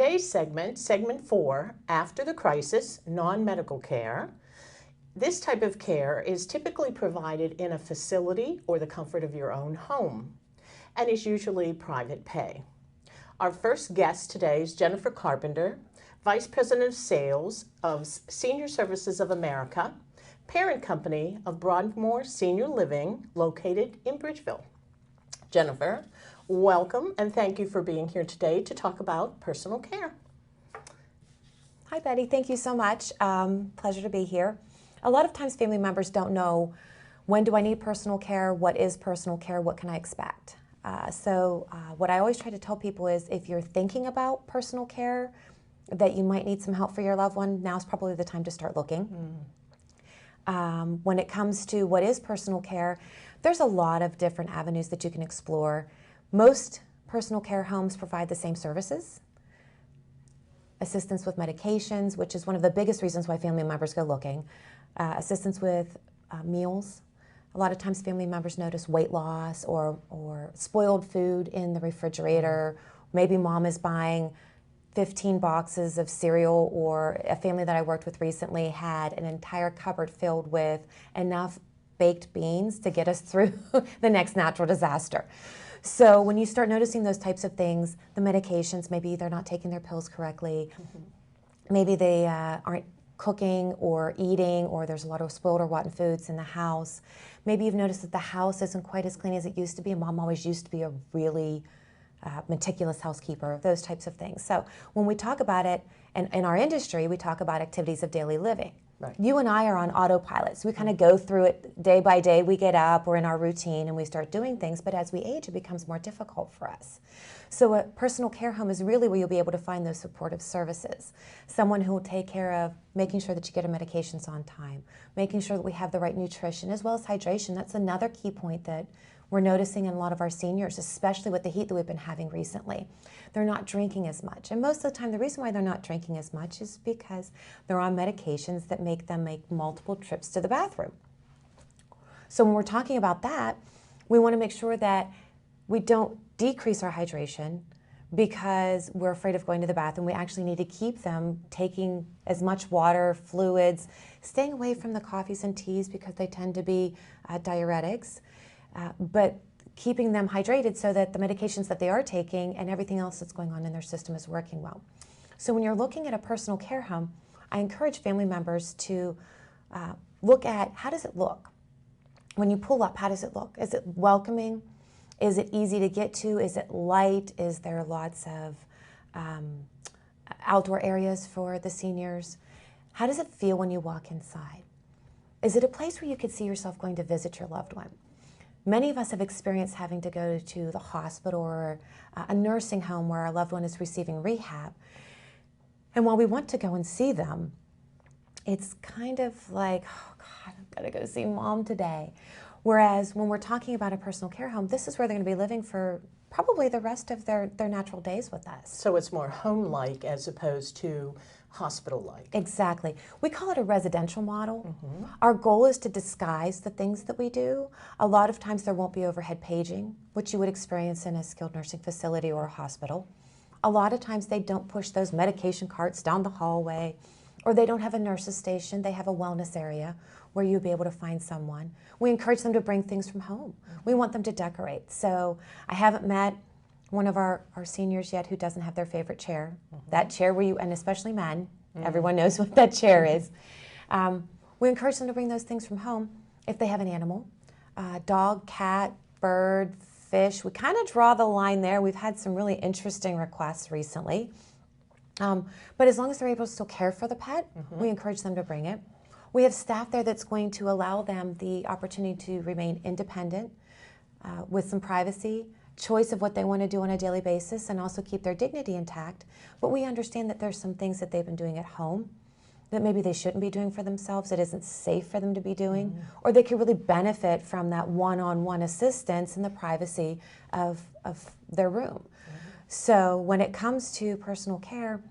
today's segment, segment 4, after the crisis, non-medical care. This type of care is typically provided in a facility or the comfort of your own home and is usually private pay. Our first guest today is Jennifer Carpenter, Vice President of Sales of Senior Services of America, parent company of Broadmoor Senior Living, located in Bridgeville. Jennifer, welcome and thank you for being here today to talk about personal care. Hi, Betty. Thank you so much. Pleasure to be here. A lot of times family members don't know, when do I need personal care? What is personal care? What can I expect? What I always try to tell people is, if you're thinking about personal care, that you might need some help for your loved one, now's probably the time to start looking. When it comes to what is personal care, there's a lot of different avenues that you can explore. Most personal care homes provide the same services. Assistance with medications, which is one of the biggest reasons why family members go looking. Assistance with meals. A lot of times family members notice weight loss or spoiled food in the refrigerator. Maybe mom is buying 15 boxes of cereal, or a family that I worked with recently had an entire cupboard filled with enough baked beans to get us through the next natural disaster. So when you start noticing those types of things, the medications, maybe they're not taking their pills correctly, maybe they aren't cooking or eating, or there's a lot of spoiled or rotten foods in the house. Maybe you've noticed that the house isn't quite as clean as it used to be, and mom always used to be a really meticulous housekeeper, those types of things. So when we talk about it, and in our industry, we talk about activities of daily living. Right. You and I are on autopilot, so we kind of go through it day by day. We get up, we're in our routine, and we start doing things, but as we age, it becomes more difficult for us. So a personal care home is really where you'll be able to find those supportive services. Someone who will take care of making sure that you get your medications on time, making sure that we have the right nutrition, as well as hydration. That's another key point that we're noticing in a lot of our seniors, especially with the heat that we've been having recently. They're not drinking as much. And most of the time, the reason why they're not drinking as much is because they're on medications that make them make multiple trips to the bathroom. So when we're talking about that, we want to make sure that we don't decrease our hydration because we're afraid of going to the bathroom. We actually need to keep them taking as much water, fluids, staying away from the coffees and teas because they tend to be diuretics. But keeping them hydrated so that the medications that they are taking and everything else that's going on in their system is working well. So when you're looking at a personal care home, I encourage family members to look at, how does it look? When you pull up, how does it look? Is it welcoming? Is it easy to get to? Is it light? Is there lots of outdoor areas for the seniors? How does it feel when you walk inside? Is it a place where you could see yourself going to visit your loved one? Many of us have experienced having to go to the hospital or a nursing home where our loved one is receiving rehab. And while we want to go and see them, it's kind of like, oh God, I've got to go see mom today. Whereas when we're talking about a personal care home, this is where they're going to be living for probably the rest of their natural days with us. So it's more home-like as opposed to hospital-like. Exactly. We call it a residential model. Our goal is to disguise the things that we do. A lot of times there won't be overhead paging, which you would experience in a skilled nursing facility or a hospital. A lot of times they don't push those medication carts down the hallway, or they don't have a nurse's station. They have a wellness area where you'll be able to find someone. We encourage them to bring things from home. We want them to decorate. So I haven't met one of our seniors yet who doesn't have their favorite chair. That chair where you, and especially men, everyone knows what that chair is. We encourage them to bring those things from home. If they have an animal, dog, cat, bird, fish, we kind of draw the line there. We've had some really interesting requests recently. But as long as they're able to still care for the pet, we encourage them to bring it. We have staff there that's going to allow them the opportunity to remain independent with some privacy, choice of what they want to do on a daily basis, and also keep their dignity intact. But we understand that there's some things that they've been doing at home that maybe they shouldn't be doing for themselves, it isn't safe for them to be doing, or they could really benefit from that one-on-one assistance in the privacy of their room. So when it comes to personal care,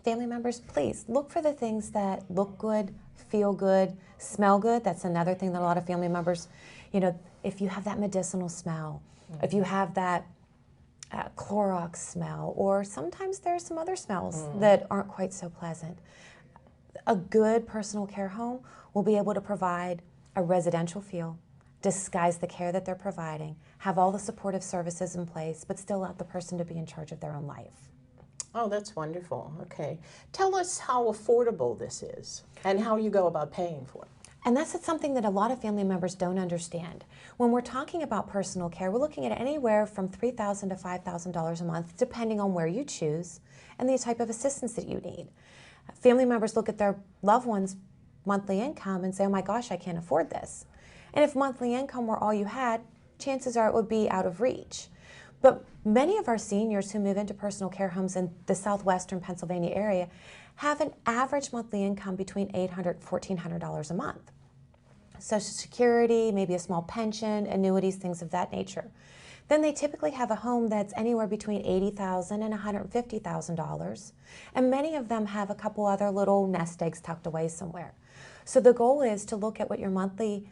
family members, please look for the things that look good, feel good, smell good. That's another thing that a lot of family members, you know, if you have that medicinal smell, if you have that Clorox smell, or sometimes there's some other smells that aren't quite so pleasant. A good personal care home will be able to provide a residential feel, disguise the care that they're providing, have all the supportive services in place, but still allow the person to be in charge of their own life. Oh, that's wonderful. Okay. Tell us how affordable this is and how you go about paying for it. And that's something that a lot of family members don't understand. When we're talking about personal care, we're looking at anywhere from $3,000 to $5,000 a month, depending on where you choose and the type of assistance that you need. Family members look at their loved one's monthly income and say, oh my gosh, I can't afford this. And if monthly income were all you had, chances are it would be out of reach. But many of our seniors who move into personal care homes in the southwestern Pennsylvania area have an average monthly income between $800 and $1,400 a month. Social Security, maybe a small pension, annuities, things of that nature. Then they typically have a home that's anywhere between $80,000 and $150,000, and many of them have a couple other little nest eggs tucked away somewhere. So the goal is to look at what your monthly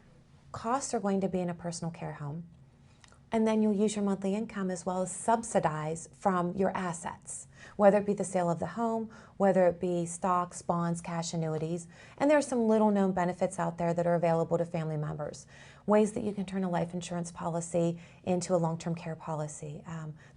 costs are going to be in a personal care home, and then you'll use your monthly income as well as subsidize from your assets, whether it be the sale of the home, whether it be stocks, bonds, cash, annuities. And there are some little known benefits out there that are available to family members. Ways that you can turn a life insurance policy into a long-term care policy.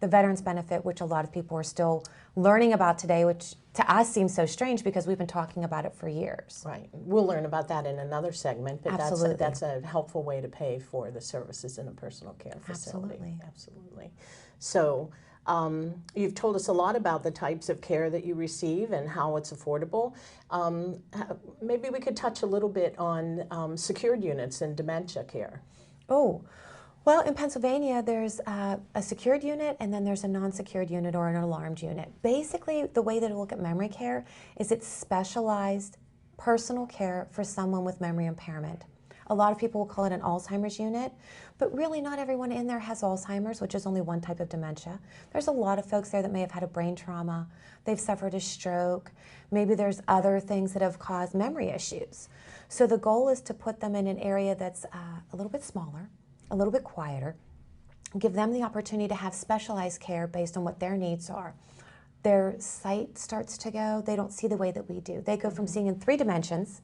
The veterans benefit, which a lot of people are still learning about today, which to us seems so strange because we've been talking about it for years. Right. We'll learn about that in another segment, but Absolutely. that's a helpful way to pay for the services in a personal care facility. Absolutely. Absolutely. So you've told us a lot about the types of care that you receive and how it's affordable. Maybe we could touch a little bit on secured units and dementia care. Oh, well, in Pennsylvania, there's a secured unit and then there's a non-secured unit or an alarmed unit. Basically, the way that I look at memory care is it's specialized personal care for someone with memory impairment. A lot of people will call it an Alzheimer's unit, but really not everyone in there has Alzheimer's, which is only one type of dementia. There's a lot of folks there that may have had a brain trauma, they've suffered a stroke, maybe there's other things that have caused memory issues. So the goal is to put them in an area that's a little bit smaller, a little bit quieter, give them the opportunity to have specialized care based on what their needs are. Their sight starts to go, they don't see the way that we do. They go from seeing in 3 dimensions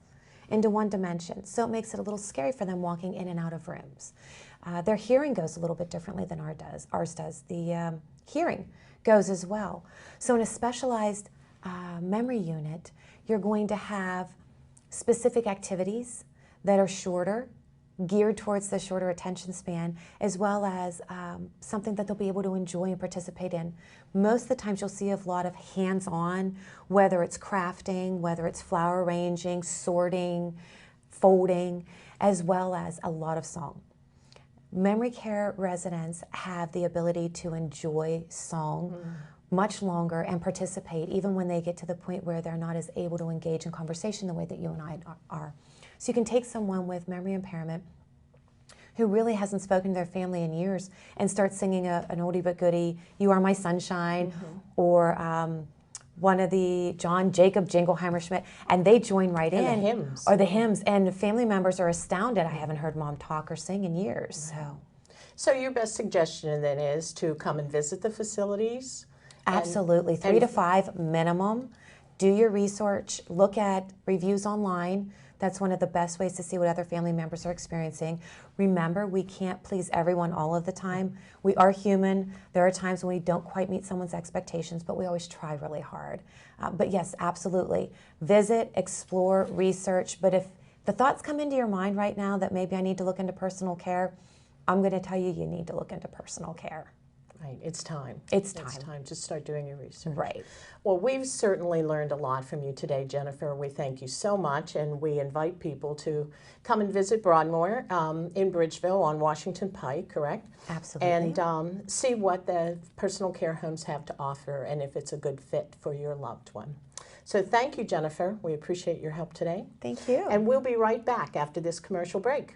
into 1 dimension. So it makes it a little scary for them walking in and out of rooms. Their hearing goes a little bit differently than ours does. The hearing goes as well. So in a specialized memory unit, you're going to have specific activities that are shorter, geared towards the shorter attention span, as well as something that they'll be able to enjoy and participate in. Most of the times you'll see a lot of hands-on, whether it's crafting, whether it's flower arranging, sorting, folding, as well as a lot of song. Memory care residents have the ability to enjoy song much longer and participate even when they get to the point where they're not as able to engage in conversation the way that you and I are. So you can take someone with memory impairment who really hasn't spoken to their family in years and start singing an oldie but goodie, You Are My Sunshine, or one of the John Jacob Jingleheimer Schmidt, and they join right in. And the hymns. Or the hymns, and family members are astounded. I haven't heard mom talk or sing in years. So your best suggestion then is to come and visit the facilities? Absolutely, 3 to 5 minimum. Do your research, look at reviews online. That's one of the best ways to see what other family members are experiencing. Remember, we can't please everyone all of the time. We are human. There are times when we don't quite meet someone's expectations, but we always try really hard. But yes, absolutely. Visit, explore, research. But if the thoughts come into your mind right now that maybe I need to look into personal care, I'm going to tell you, you need to look into personal care. Right, it's time. It's time. It's time to start doing your research. Right. Well, we've certainly learned a lot from you today, Jennifer. We thank you so much, and we invite people to come and visit Broadmoor in Bridgeville on Washington Pike, correct? Absolutely. And see what the personal care homes have to offer and if it's a good fit for your loved one. So thank you, Jennifer. We appreciate your help today. Thank you. And we'll be right back after this commercial break.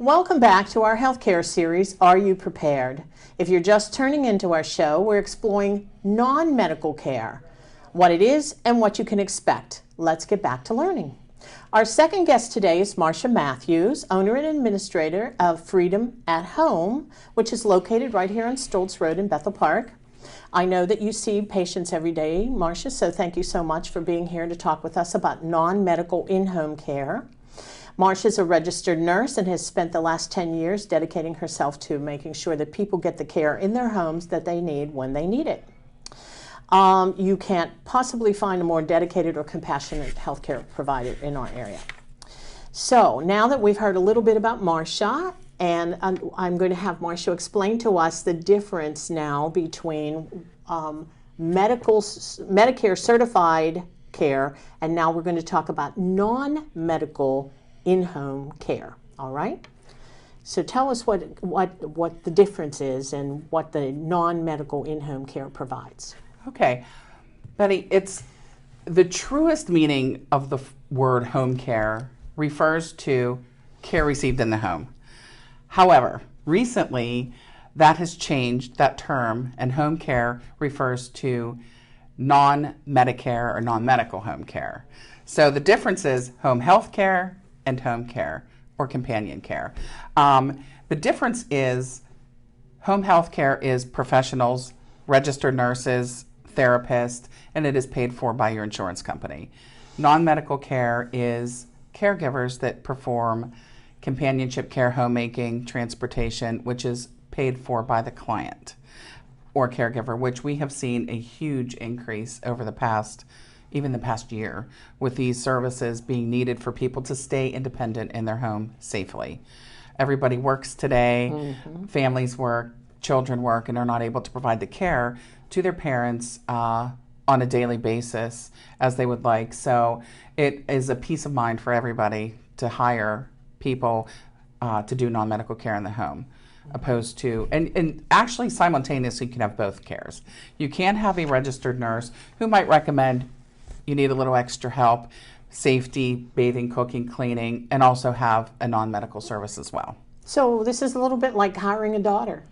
Welcome back to our healthcare series, Are You Prepared? If you're just turning into our show, we're exploring non-medical care, what it is and what you can expect. Let's get back to learning. Our second guest today is Marcia Matthews, owner and administrator of Freedom at Home, which is located right here on Stoltz Road in Bethel Park. I know that you see patients every day, Marcia, so thank you so much for being here to talk with us about non-medical in-home care. Marcia is a registered nurse and has spent the last 10 years dedicating herself to making sure that people get the care in their homes that they need when they need it. You can't possibly find a more dedicated or compassionate healthcare provider in our area. So now that we've heard a little bit about Marcia, and I'm going to have Marcia explain to us the difference now between Medicare certified care, and now we're going to talk about non-medical in-home care. All right? So tell us what the difference is and what the non-medical in-home care provides. Okay, Betty, it's the truest meaning of the word home care refers to care received in the home. However, recently that has changed, that term, and home care refers to non-Medicare or non-medical home care. So the difference is home health care and home care or companion care. The difference is home health care is professionals, registered nurses, therapists, and it is paid for by your insurance company. Non-medical care is caregivers that perform companionship care, homemaking, transportation, which is paid for by the client or caregiver, which we have seen a huge increase over the past year with these services being needed for people to stay independent in their home safely. Everybody works today, families work, children work, and are not able to provide the care to their parents on a daily basis as they would like. So it is a peace of mind for everybody to hire people to do non-medical care in the home, opposed to, and actually simultaneously you can have both cares. You can have a registered nurse who might recommend you need a little extra help, safety, bathing, cooking, cleaning, and also have a non-medical service as well. So this is a little bit like hiring a daughter.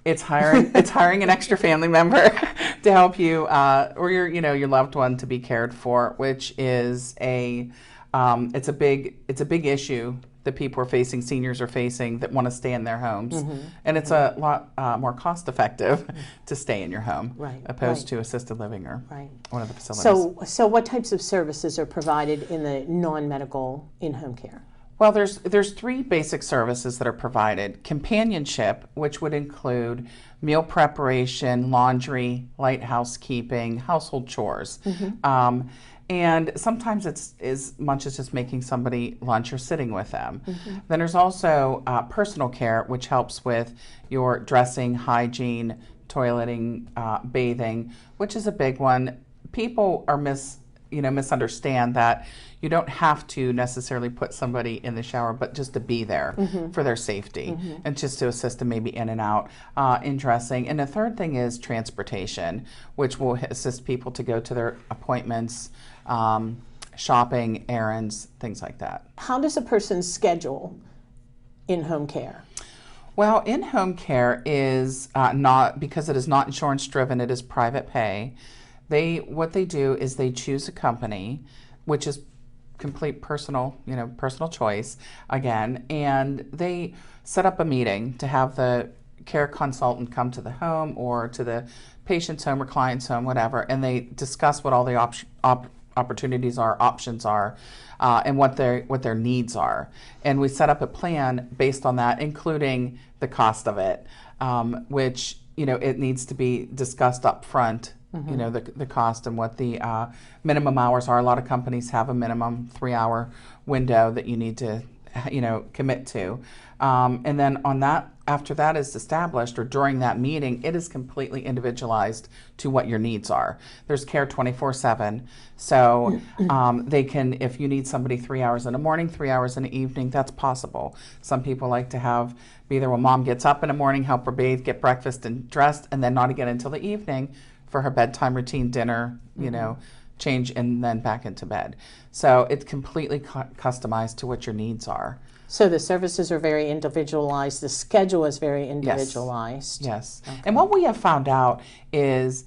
It's hiring an extra family member to help you, or your loved one to be cared for, which is it's a big issue that people are facing, seniors are facing, that want to stay in their homes. And it's a lot more cost effective to stay in your home, opposed to assisted living or one of the facilities. So what types of services are provided in the non-medical in-home care? Well, there's three basic services that are provided. Companionship, which would include meal preparation, laundry, light housekeeping, household chores. And sometimes it's as much as just making somebody lunch or sitting with them. Then there's also personal care, which helps with your dressing, hygiene, toileting, bathing, which is a big one. People are misunderstand that you don't have to necessarily put somebody in the shower, but just to be there for their safety and just to assist them maybe in and out in dressing. And the third thing is transportation, which will assist people to go to their appointments, shopping, errands, things like that. How does a person schedule in-home care? Well, in-home care is not, because it is not insurance driven, it is private pay. What they do is they choose a company, which is complete personal choice again, and they set up a meeting to have the care consultant come to the home or to the patient's home or client's home, whatever, and they discuss what all the opportunities are, options are, and what their needs are. And we set up a plan based on that, including the cost of it, which it needs to be discussed up front. The cost and what the minimum hours are. A lot of companies have a minimum 3-hour window that you need to, commit to. And then after that is established, or during that meeting, it is completely individualized to what your needs are. There's care 24/7. So they can, if you need somebody 3 hours in the morning, 3 hours in the evening, that's possible. Some people like to be there when mom gets up in the morning, help her bathe, get breakfast and dressed, and then not again until the evening for her bedtime routine, dinner, change, and then back into bed. So it's completely customized to what your needs are. So the services are very individualized. The schedule is very individualized. Yes. And what we have found out is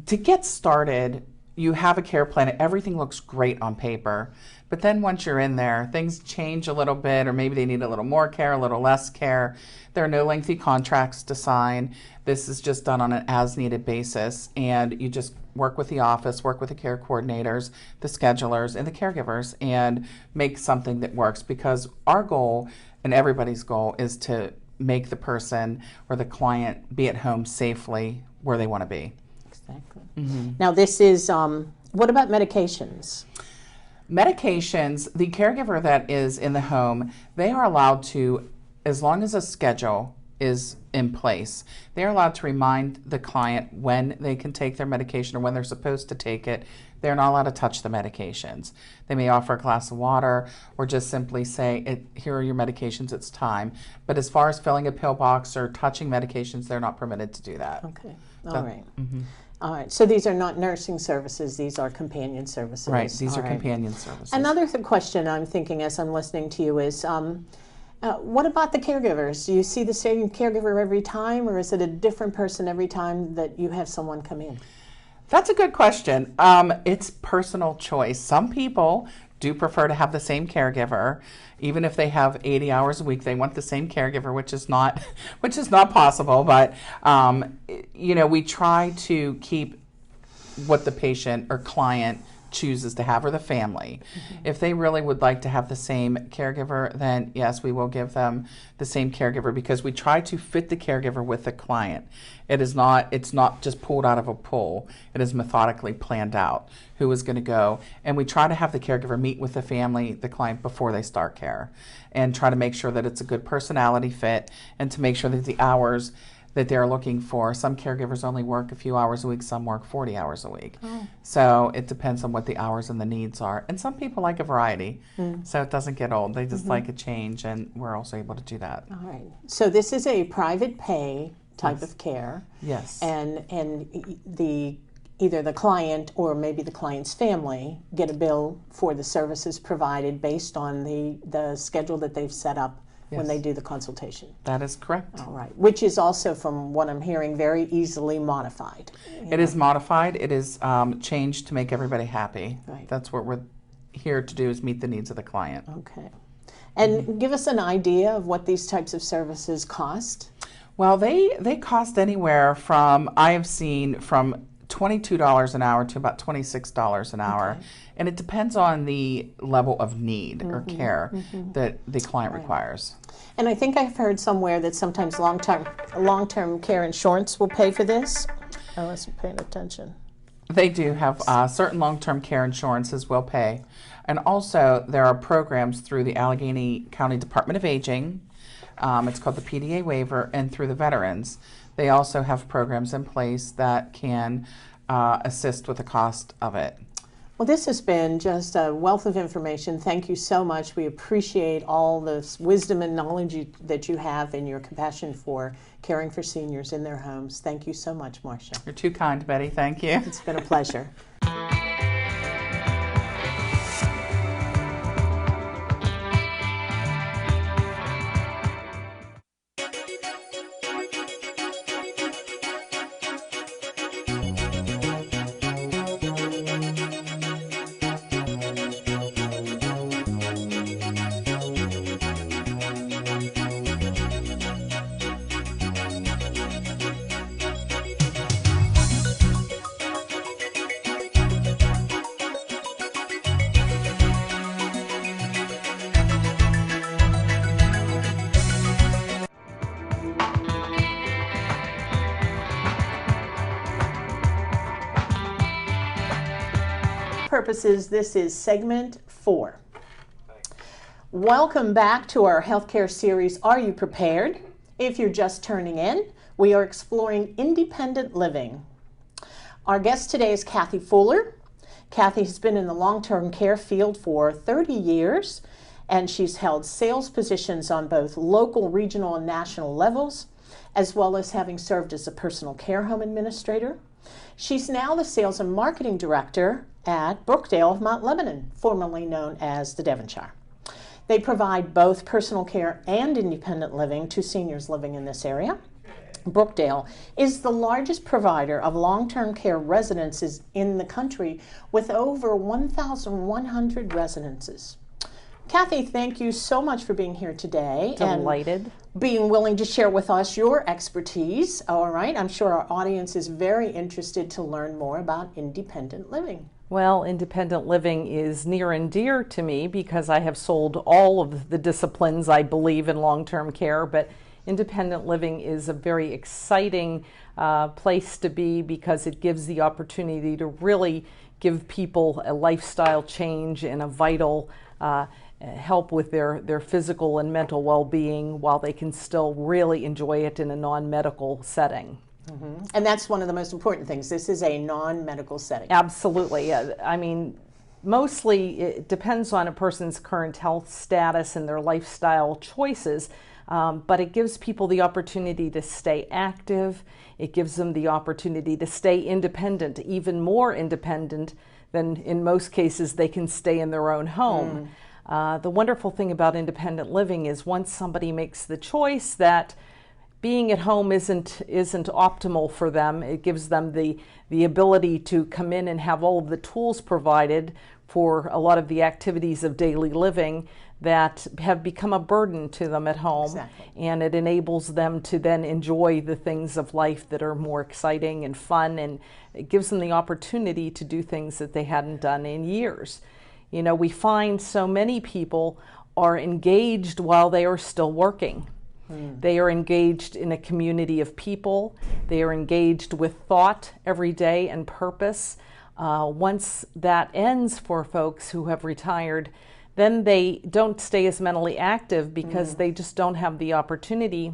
to get started, you have a care plan. Everything looks great on paper. But then once you're in there, things change a little bit, or maybe they need a little more care, a little less care. There are no lengthy contracts to sign. This is just done on an as-needed basis. And you just work with the office, work with the care coordinators, the schedulers, and the caregivers, and make something that works. Because our goal, and everybody's goal, is to make the person or the client be at home safely where they want to be. Exactly. Now this is, what about medications? Medications, the caregiver that is in the home, they are allowed to, as long as a schedule is in place, they're allowed to remind the client when they can take their medication or when they're supposed to take it. They're not allowed to touch the medications. They may offer a glass of water or just simply say, here are your medications, it's time. But as far as filling a pill box or touching medications, they're not permitted to do that. Okay, all right. All right, so these are not nursing services, these are companion services. Right, these are All right. companion services. Another question I'm thinking as I'm listening to you is, what about the caregivers? Do you see the same caregiver every time, or is it a different person every time that you have someone come in? That's a good question. It's personal choice. Some people do prefer to have the same caregiver. Even if they have 80 hours a week, they want the same caregiver, which is not possible. But you know, we try to keep what the patient or client chooses to have, or the family. If they really would like to have the same caregiver, then yes, we will give them the same caregiver, because we try to fit the caregiver with the client. It's not just pulled out of a pool. It is methodically planned out who is going to go. And we try to have the caregiver meet with the family, the client, before they start care, and try to make sure that it's a good personality fit, and to make sure that the hours that they're looking for. Some caregivers only work a few hours a week, some work 40 hours a week. So it depends on what the hours and the needs are. And some people like a variety, so it doesn't get old. They just like a change, and we're also able to do that. All right. So this is a private pay type of care. Yes. And either the client or maybe the client's family get a bill for the services provided based on the schedule that they've set up when they do the consultation. That is correct. All right. Which is also, from what I'm hearing, very easily modified. It is modified. It is changed to make everybody happy. Right. That's what we're here to do, is meet the needs of the client. Okay. And give us an idea of what these types of services cost. Well, they cost anywhere from, I have seen, from $22 an hour to about $26 an hour. Okay. And it depends on the level of need or care that the client requires. And I think I've heard somewhere that sometimes long-term care insurance will pay for this. I wasn't paying attention. They do have certain long-term care insurances will pay. And also there are programs through the Allegheny County Department of Aging. It's called the PDA waiver, and through the veterans. They also have programs in place that can assist with the cost of it. Well, this has been just a wealth of information. Thank you so much. We appreciate all this wisdom and knowledge that you have, and your compassion for caring for seniors in their homes. Thank you so much, Marcia. You're too kind, Betty. Thank you. It's been a pleasure. Purposes, this is segment 4. Welcome back to our healthcare series, Are You Prepared? If you're just turning in, we are exploring independent living. Our guest today is Kathy Fuller. Kathy has been in the long-term care field for 30 years, and she's held sales positions on both local, regional, and national levels, as well as having served as a personal care home administrator. She's now the sales and marketing director at Brookdale of Mount Lebanon, formerly known as the Devonshire. They provide both personal care and independent living to seniors living in this area. Brookdale is the largest provider of long-term care residences in the country with over 1,100 residences. Kathy, thank you so much for being here today. Delighted. And being willing to share with us your expertise. All right, I'm sure our audience is very interested to learn more about independent living. Well, independent living is near and dear to me because I have sold all of the disciplines I believe in long-term care, but independent living is a very exciting place to be because it gives the opportunity to really give people a lifestyle change and a vital help with their physical and mental well-being while they can still really enjoy it in a non-medical setting. Mm-hmm. And that's one of the most important things. This is a non-medical setting. Absolutely. I mean, mostly it depends on a person's current health status and their lifestyle choices, but it gives people the opportunity to stay active. It gives them the opportunity to stay independent, even more independent than in most cases they can stay in their own home. The wonderful thing about independent living is once somebody makes the choice that being at home isn't optimal for them, it gives them the ability to come in and have all of the tools provided for a lot of the activities of daily living that have become a burden to them at home. Exactly. And it enables them to then enjoy the things of life that are more exciting and fun, and it gives them the opportunity to do things that they hadn't done in years. You know, we find so many people are engaged while they are still working. They are engaged in a community of people. They are engaged with thought every day and purpose. Once that ends for folks who have retired, then they don't stay as mentally active because they just don't have the opportunity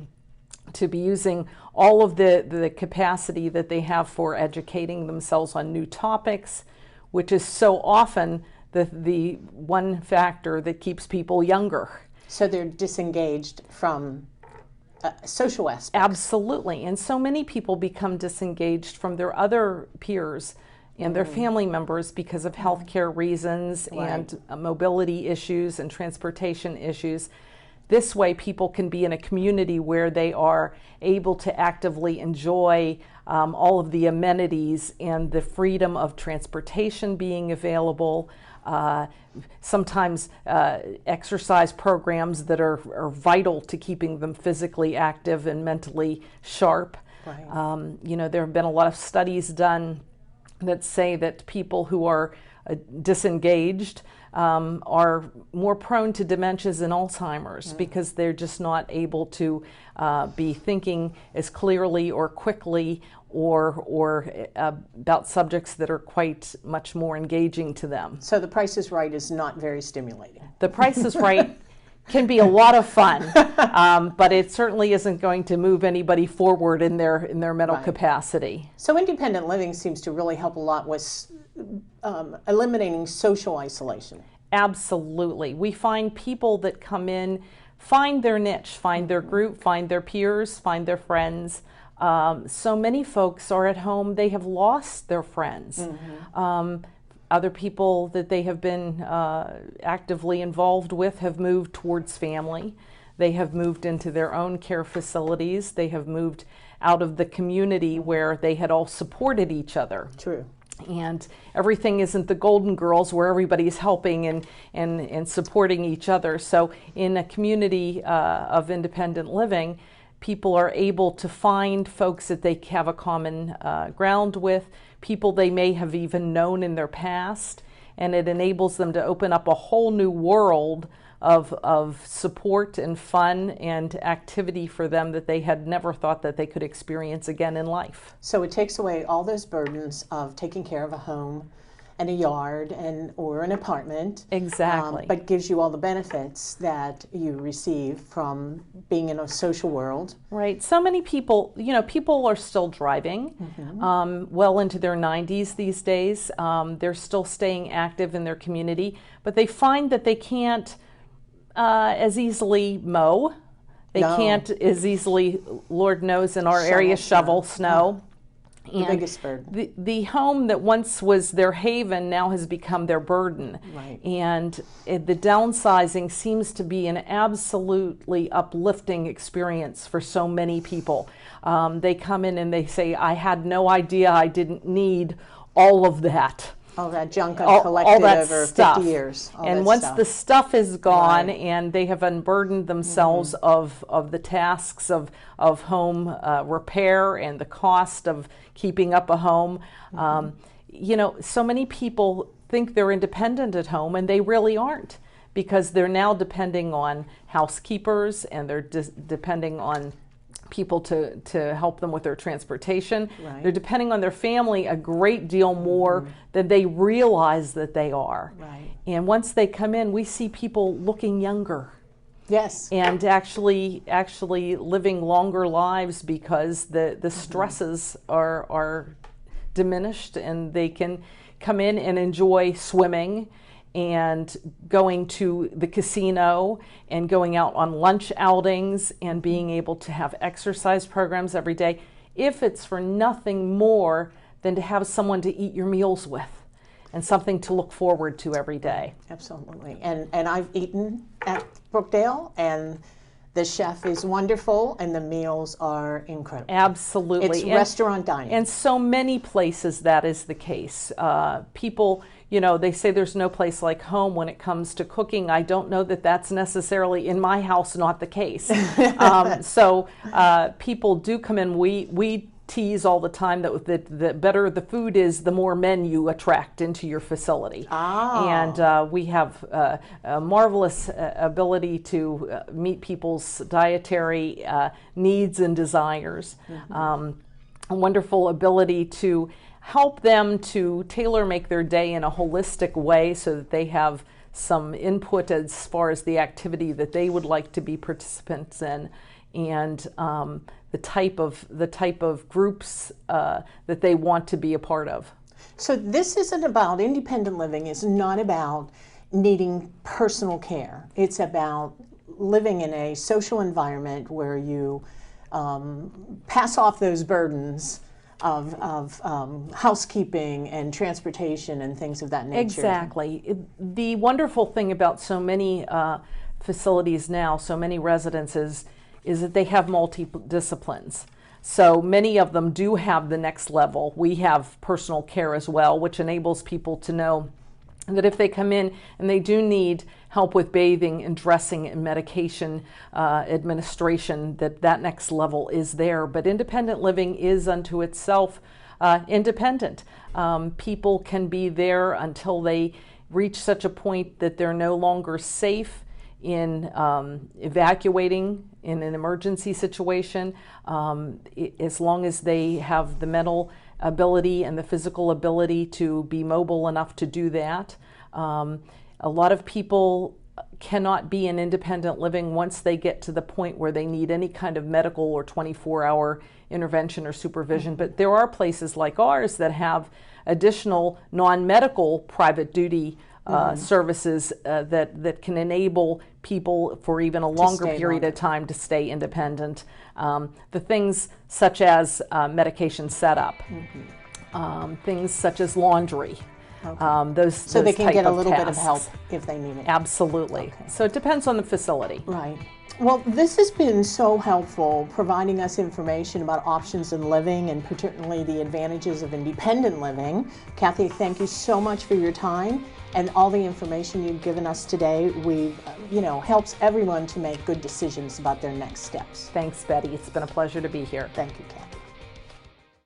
to be using all of the capacity that they have for educating themselves on new topics, which is so often the one factor that keeps people younger. So they're disengaged from social aspects. Absolutely. And so many people become disengaged from their other peers and their family members because of healthcare reasons and mobility issues and transportation issues. This way, people can be in a community where they are able to actively enjoy all of the amenities and the freedom of transportation being available. Sometimes exercise programs that are vital to keeping them physically active and mentally sharp. Right. You know, there have been a lot of studies done that say that people who are disengaged are more prone to dementias and Alzheimer's because they're just not able to be thinking as clearly or quickly or about subjects that are quite much more engaging to them. So The Price is Right is not very stimulating. The Price is Right can be a lot of fun, but it certainly isn't going to move anybody forward in their mental capacity. So independent living seems to really help a lot with eliminating social isolation. Absolutely. We find people that come in, find their niche, find their group, find their peers, find their friends. So many folks are at home, they have lost their friends. Other people that they have been actively involved with have moved towards family. They have moved into their own care facilities. They have moved out of the community where they had all supported each other. True. And everything isn't the Golden Girls where everybody's helping and supporting each other. So in a community of independent living, people are able to find folks that they have a common ground with, people they may have even known in their past, and it enables them to open up a whole new world of support and fun and activity for them that they had never thought that they could experience again in life. So it takes away all those burdens of taking care of a home and a yard or an apartment. Exactly. But gives you all the benefits that you receive from being in a social world. Right. So many people, you know, people are still driving well into their 90s these days. They're still staying active in their community, but they find that they can't as easily mow. They can't as easily, Lord knows, in our area, shovel snow. The biggest burden. The home that once was their haven now has become their burden. Right. And the downsizing seems to be an absolutely uplifting experience for so many people. They come in and they say, I had no idea I didn't need all of that. All that junk I've collected over stuff. 50 years. And once the stuff is gone, Right. and they have unburdened themselves of the tasks of home repair and the cost of keeping up a home, you know, so many people think they're independent at home, and they really aren't, because they're now depending on housekeepers, and they're depending on people to help them with their transportation. Right. They're depending on their family a great deal more than they realize that they are. Right. And once they come in, we see people looking younger Yes. and actually living longer lives, because the stresses are diminished, and they can come in and enjoy swimming and going to the casino and going out on lunch outings and being able to have exercise programs every day, if it's for nothing more than to have someone to eat your meals with and something to look forward to every day. Absolutely. And I've eaten at Brookdale, and the chef is wonderful, and the meals are incredible. Absolutely. It's restaurant dining. And so many places that is the case. People, you know, they say there's no place like home when it comes to cooking. I don't know that that's necessarily in my house not the case. So people do come in. We tease all the time that the better the food is, the more men you attract into your facility. And we have a marvelous ability to meet people's dietary needs and desires. A wonderful ability to help them to tailor make their day in a holistic way, so that they have some input as far as the activity that they would like to be participants in, and the type of groups that they want to be a part of. So this isn't about, independent living is not about needing personal care. It's about living in a social environment where you pass off those burdens of housekeeping and transportation and things of that nature. Exactly. The wonderful thing about so many facilities now, so many residences, is that they have multi-disciplines. So many of them do have the next level. We have personal care as well, which enables people to know that if they come in and they do need help with bathing and dressing and medication administration, that next level is there. But independent living is unto itself independent. People can be there until they reach such a point that they're no longer safe in evacuating in an emergency situation, as long as they have the mental ability and the physical ability to be mobile enough to do that. A lot of people cannot be in independent living once they get to the point where they need any kind of medical or 24-hour intervention or supervision. But there are places like ours that have additional non-medical private duty services that can enable people for even a longer period of time to stay independent. The things such as medication setup, things such as laundry. So they can get a little bit of help if they need it. Absolutely. Okay. So it depends on the facility. Right. Well, this has been so helpful, providing us information about options in living, and particularly the advantages of independent living. Kathy, thank you so much for your time and all the information you've given us today. Helps everyone to make good decisions about their next steps. Thanks, Betty. It's been a pleasure to be here. Thank you, Kathy.